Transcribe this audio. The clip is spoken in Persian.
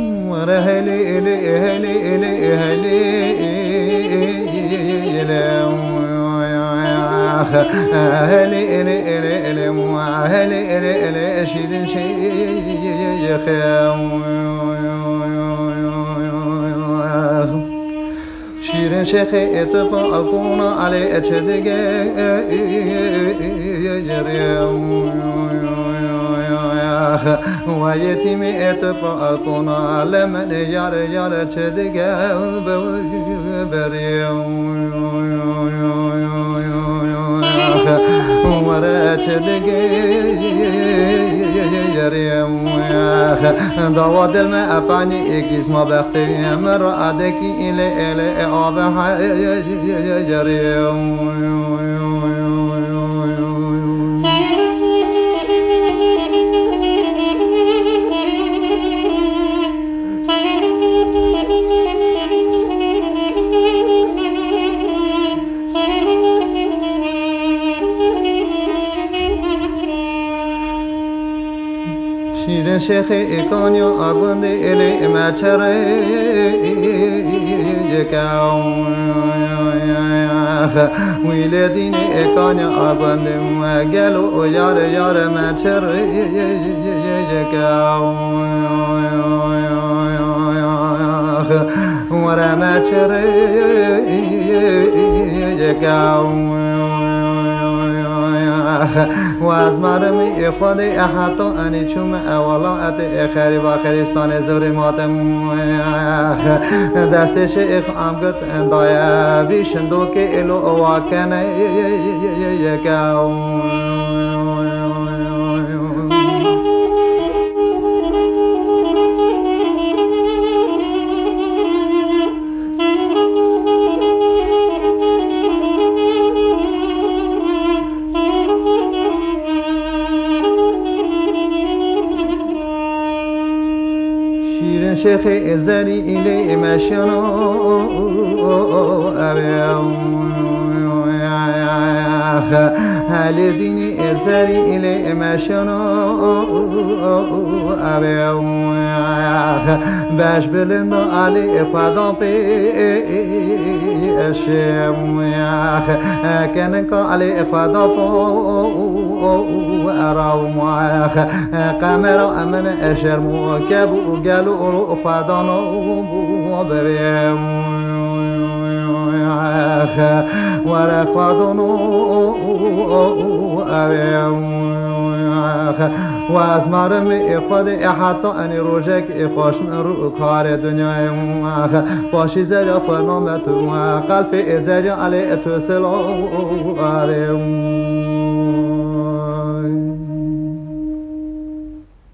ورهلي إلي إهلي إلي إهلي أهلي إلي إلي إلي أهلي إلي إلي شيد شيخ شيرين شيخي اتبع الكونا علي اتشدق ويتيمي اتبع الكونا لمن يار يار اتشدق ورا اتشدق دواد الماء فاني اكيس ما بختي مرادك إلي إلي آبها شیرین شیخ ایکانیا آگونده الی مچره یکاو ویلدین ایکانیا آگونده مگلو یار یار مچره یکاو ورا مچره یکاو و از مرمی خود احطا انی چوم اولا ات اخری و آخریستان زور ماتم دستش اخام کرد اندایا بیشندو که الو واکنه یکاو شیرین شیخ ازری ایلی مشنو هلی دینی ازری ایلی مشنو باش بلندو علی خدا پیشم کنکا علی خدا اراو قمر امن اشر موکب و گلو رو خدانو بریم ورا خدانو و از مرم خود حتی انی روژک خوش رو کار دنیای باشی زریا فرنامه تو قلب زریا علی تو سلام